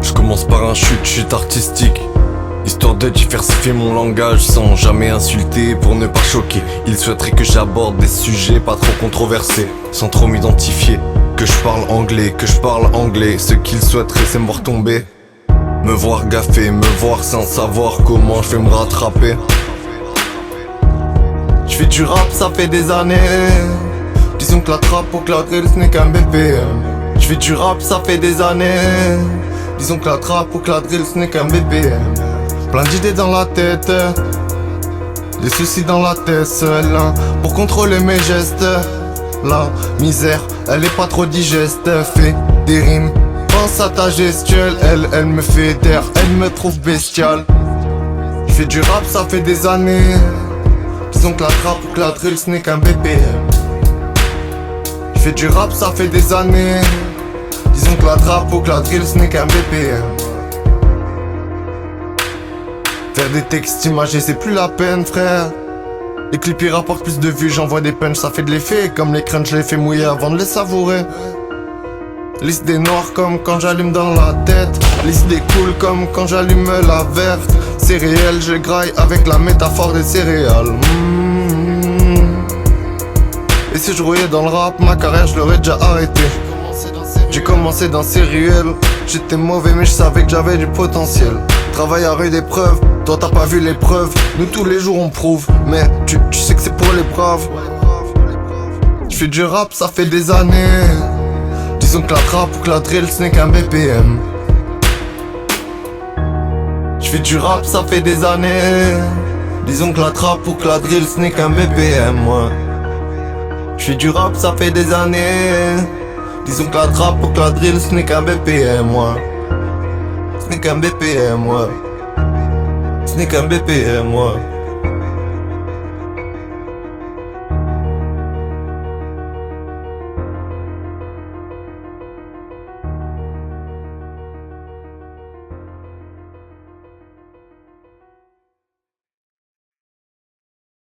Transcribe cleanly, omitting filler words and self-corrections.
Je commence par un chute artistique, histoire de diversifier mon langage sans jamais insulter pour ne pas choquer. Ils souhaiteraient que j'aborde des sujets pas trop controversés, sans trop m'identifier. Que je parle anglais, ce qu'ils souhaiteraient c'est me voir tomber, me voir gaffer, me voir sans savoir comment je vais me rattraper. Je fais du rap, ça fait des années. Disons que la trappe ou que la drill ce n'est qu'un BPM. Je fais du rap, ça fait des années. Disons que la trappe ou que la drill ce n'est qu'un BPM. Plein d'idées dans la tête, des soucis dans la tête seul, hein, pour contrôler mes gestes. La misère, elle est pas trop digeste. Fais des rimes, pense à ta gestuelle. Elle me fait taire, elle me trouve bestiale. Je fais du rap, ça fait des années. Disons que la trappe ou que la drill ce n'est qu'un BPM. Je fais du rap, ça fait des années. Disons que la trappe ou que la drill ce n'est qu'un BPM. Faire des textes imagés c'est plus la peine frère. Les clips ils rapportent plus de vues, j'envoie des punchs, ça fait de l'effet. Comme les crunchs, je les fais mouiller avant de les savourer. Liste des noirs comme quand j'allume dans la tête. Liste des cools comme quand j'allume la verte. C'est réel, je graille avec la métaphore des céréales. Et si je rouillais dans le rap, ma carrière je l'aurais déjà arrêté. J'ai commencé dans Sériel. J'étais mauvais mais je savais que j'avais du potentiel. Travail à rude épreuve, toi t'as pas vu l'épreuve. Nous tous les jours on prouve, mais tu sais que c'est pour les braves. Je fais du rap, ça fait des années. Disons que la trappe ou que la drill ce n'est qu'un BPM. Je fais du rap, ça fait des années. Disons que la trappe ou que la drill ce n'est qu'un BPM, moi. Je fais du rap, ça fait des années. Disons que la trappe ou que la drill ce n'est qu'un BPM, moi. Ce n'est qu'un BPM, moi. Ce n'est qu'un BPM, moi.